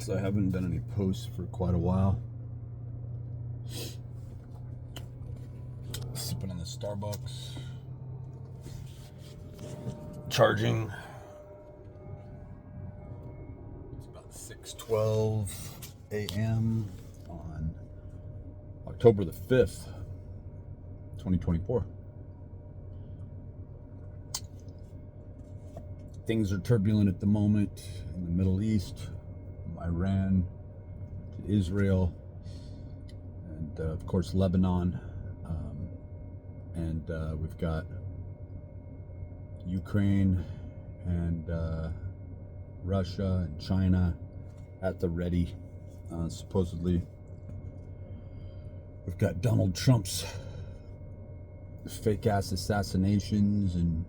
So I haven't done any posts for quite a while. Sipping on the Starbucks. Charging. It's about 6:12 a.m. on October the 5th, 2024. Things are turbulent at the moment in the Middle East, from Iran to Israel, and of course Lebanon, and we've got Ukraine and Russia and China at the ready. Supposedly, we've got Donald Trump's fake-ass assassinations, and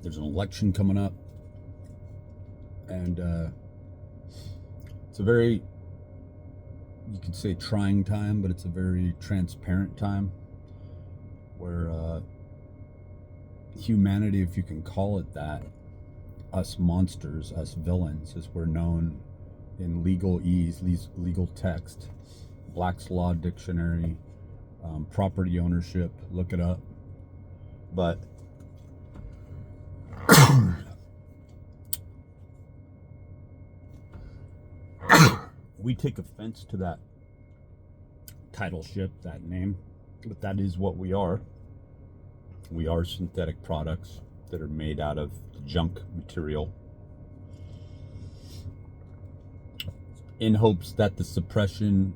there's an election coming up, and it's a very, you could say, trying time, but it's a very transparent time where humanity, if you can call it that, us monsters, us villains, as we're known in legal text, Black's Law Dictionary, property ownership, look it up. But we take offense to that titleship, that name, but that is what we are. We are synthetic products that are made out of junk material in hopes that the suppression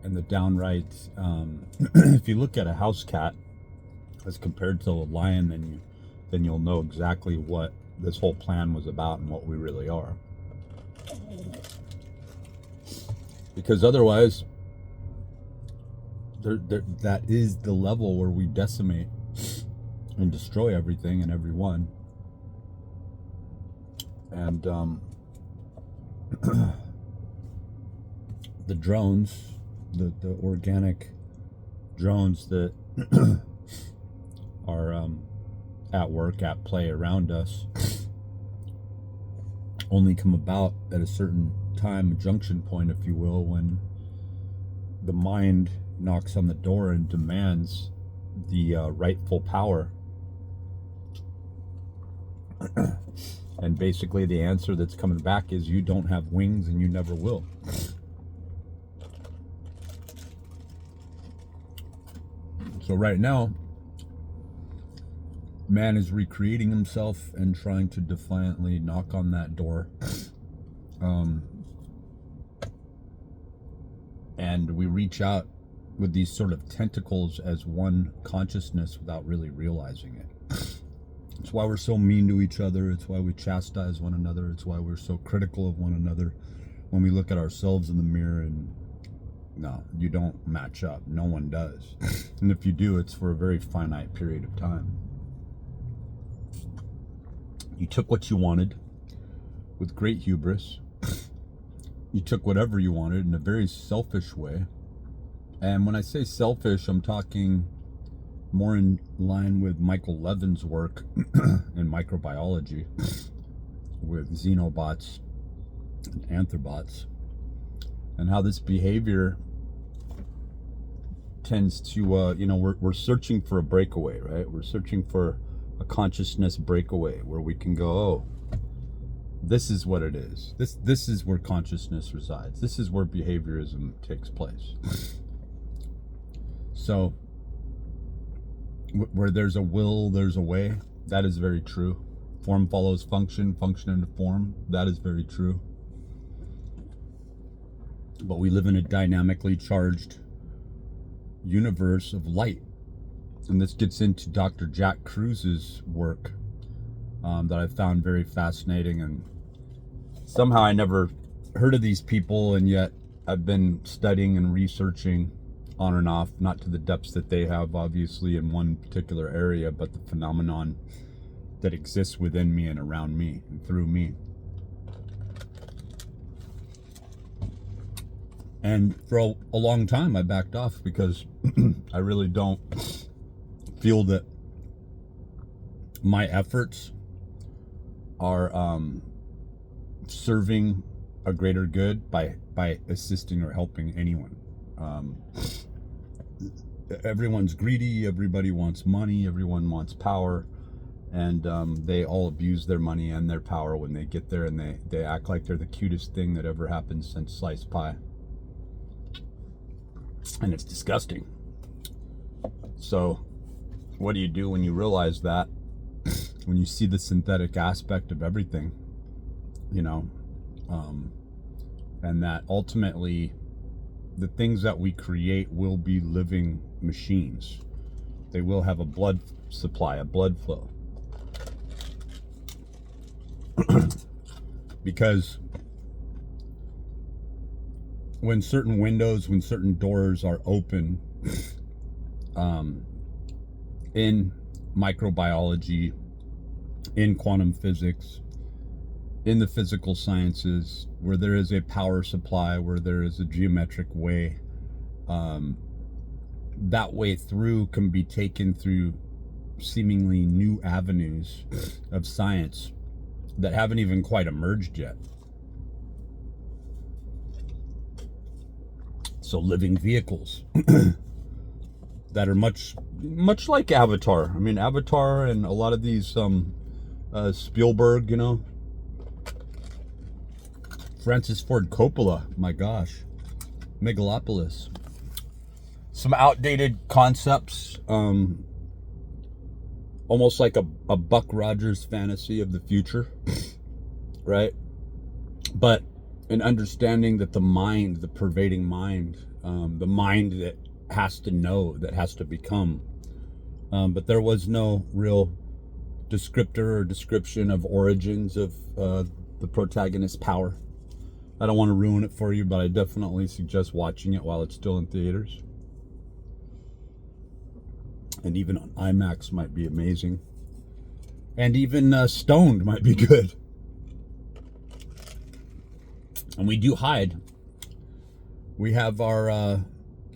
and the downright, if you look at a house cat as compared to a lion, then you'll know exactly what this whole plan was about and what we really are. Because otherwise, that is the level where we decimate and destroy everything and everyone. And the drones, the organic drones that are at work, at play around us, only come about at a certain time, a junction point, if you will, when the mind knocks on the door and demands the rightful power. And basically the answer that's coming back is you don't have wings and you never will. So right now, man is recreating himself and trying to defiantly knock on that door. And we reach out with these sort of tentacles as one consciousness without really realizing it. It's why we're so mean to each other. It's why we chastise one another. It's why we're so critical of one another when we look at ourselves in the mirror and no, you don't match up. No one does. And if you do, it's for a very finite period of time. You took what you wanted with great hubris. You took whatever you wanted in a very selfish way. And when I say selfish, I'm talking more in line with Michael Levin's work in microbiology with xenobots and anthrobots, and how this behavior tends to, we're searching for a breakaway, right? We're searching for a consciousness breakaway where we can go, oh, this is what it is. This is where consciousness resides. This is where behaviorism takes place. So, where there's a will, there's a way. That is very true. Form follows function, function into form. That is very true. But we live in a dynamically charged universe of light. And this gets into Dr. Jack Kruz's work that I found very fascinating. And somehow I never heard of these people, and yet I've been studying and researching on and off, not to the depths that they have, obviously, in one particular area, but the phenomenon that exists within me and around me and through me. And for a long time, I backed off because I really don't feel that my efforts are serving a greater good by assisting or helping anyone. Everyone's greedy, everybody wants money, everyone wants power, and they all abuse their money and their power when they get there, and they act like they're the cutest thing that ever happened since sliced pie. And it's disgusting. So what do you do when you realize that? When you see the synthetic aspect of everything, you know, and that ultimately the things that we create will be living machines. They will have a blood supply, a blood flow. Because when certain windows, when certain doors are open, in microbiology, in quantum physics, in the physical sciences, where there is a power supply, where there is a geometric way, that way through can be taken through seemingly new avenues of science that haven't even quite emerged yet. So living vehicles that are much like Avatar. I mean, Avatar and a lot of these Spielberg, you know, Francis Ford Coppola, my gosh, Megalopolis. Some outdated concepts, almost like a Buck Rogers fantasy of the future, right? But an understanding that the mind, the pervading mind, the mind that has to know, that has to become. But there was no real descriptor or description of origins of the protagonist's power. I don't want to ruin it for you, but I definitely suggest watching it while it's still in theaters. And even on IMAX might be amazing. And even stoned might be good. And we do hide. We have our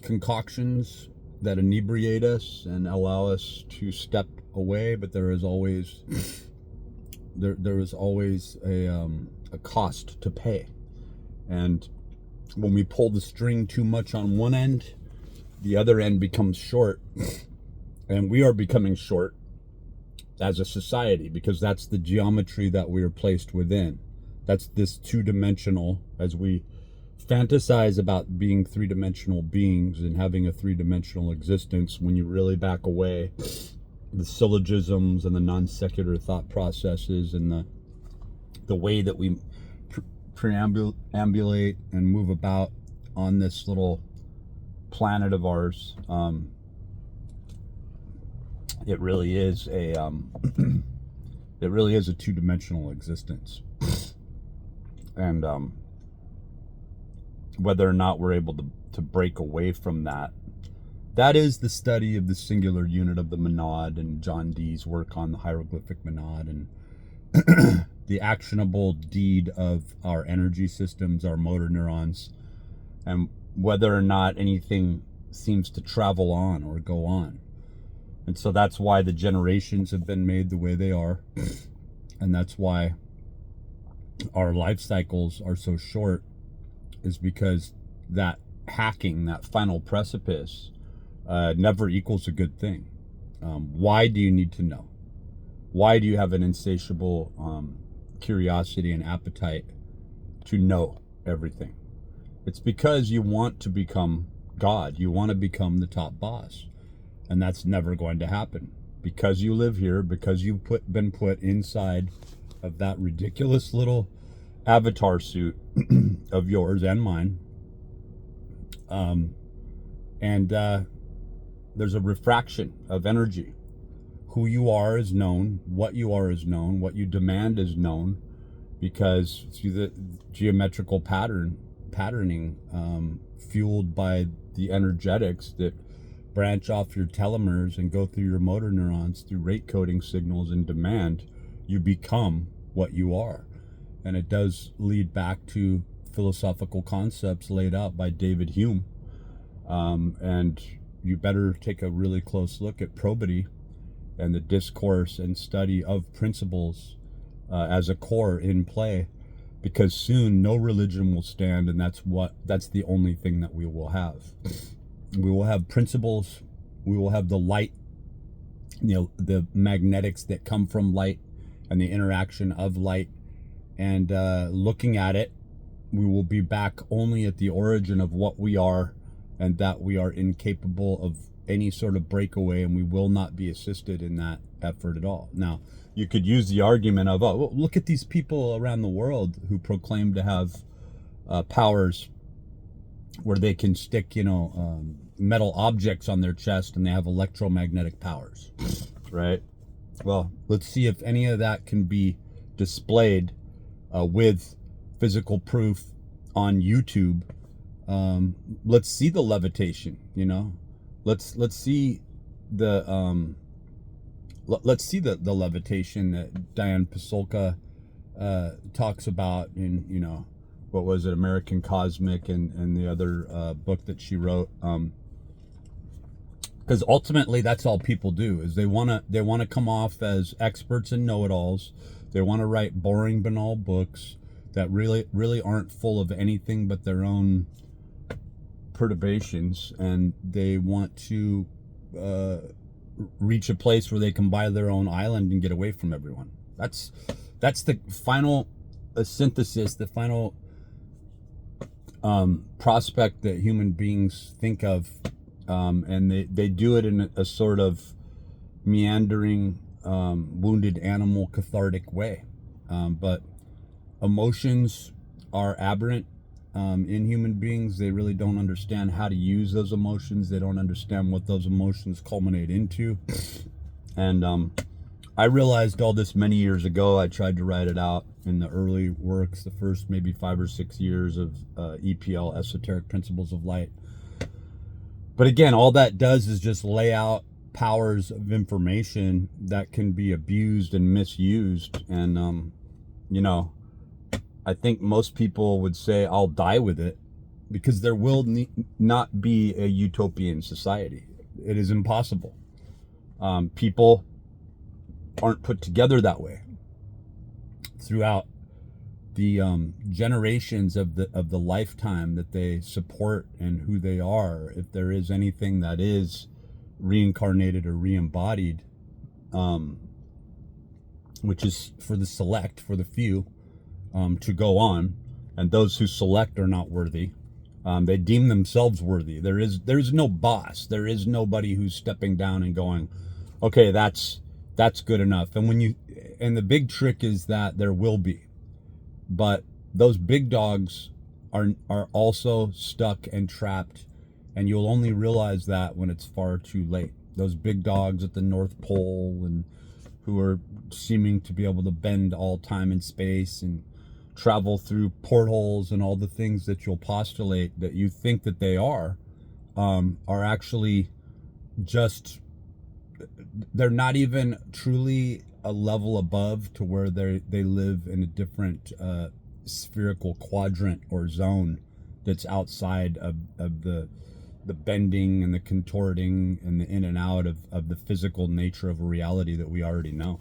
concoctions that inebriate us and allow us to step away, but there is always there is always a cost to pay. And when we pull the string too much on one end, the other end becomes short. And we are becoming short as a society, because that's the geometry that we are placed within. That's this two-dimensional, as we fantasize about being three-dimensional beings and having a three-dimensional existence. When you really back away, the syllogisms and the non-secular thought processes and the way that we preambulate and move about on this little planet of ours, it really is a two-dimensional existence. And whether or not we're able to break away from that, that is the study of the singular unit of the monad and John Dee's work on the hieroglyphic monad and the actionable deed of our energy systems, our motor neurons, and whether or not anything seems to travel on or go on. And so that's why the generations have been made the way they are. And that's why our life cycles are so short, is because that hacking, that final precipice, never equals a good thing. Why do you need to know? Why do you have an insatiable curiosity and appetite to know everything? It's because you want to become God. You want to become the top boss. And that's never going to happen. Because you live here, because you've been put inside of that ridiculous little avatar suit of yours and mine. There's a refraction of energy. Who you are is known, what you are is known, what you demand is known, because through the geometrical patterning, fueled by the energetics that branch off your telomeres and go through your motor neurons through rate coding signals and demand, you become what you are. And it does lead back to philosophical concepts laid out by David Hume. And you better take a really close look at probity and the discourse and study of principles as a core in play, because soon no religion will stand, and that's the only thing that we will have. We will have principles. We will have the light, the magnetics that come from light and the interaction of light, and looking at it, we will be back only at the origin of what we are, and that we are incapable of any sort of breakaway, and we will not be assisted in that effort at all. Now, you could use the argument of, oh, well, look at these people around the world who proclaim to have powers where they can stick, metal objects on their chest and they have electromagnetic powers, right? Well, let's see if any of that can be displayed with physical proof on YouTube. Let's see the levitation, let's see the levitation that Diane Pasulka talks about in, what was it, American Cosmic, and the other book that she wrote. Because ultimately that's all people do, is they want to come off as experts and know-it-alls. They want to write boring, banal books that really aren't full of anything but their own perturbations, and they want to reach a place where they can buy their own island and get away from everyone. That's the final synthesis, the final prospect that human beings think of, and they do it in a sort of meandering, wounded animal cathartic way. But emotions are aberrant in human beings. They really don't understand how to use those emotions. They don't understand what those emotions culminate into. And I realized all this many years ago. I tried to write it out in the early works, the first maybe 5 or 6 years of EPL, Esoteric Principles of Light. But again, all that does is just lay out powers of information that can be abused and misused. And, I think most people would say, I'll die with it, because there will not be a utopian society. It is impossible. People aren't put together that way. Throughout the generations of the lifetime that they support and who they are, if there is anything that is reincarnated or re-embodied, which is for the select, for the few, to go on, and those who select are not worthy. They deem themselves worthy. There is no boss. There is nobody who's stepping down and going, okay, that's good enough. And the big trick is that there will be, but those big dogs are also stuck and trapped, and you'll only realize that when it's far too late. Those big dogs at the North Pole, and who are seeming to be able to bend all time and space and travel through portholes and all the things that you'll postulate that you think that they are actually just, they're not even truly a level above to where they live in a different spherical quadrant or zone that's outside of the bending and the contorting and the in and out of the physical nature of a reality that we already know.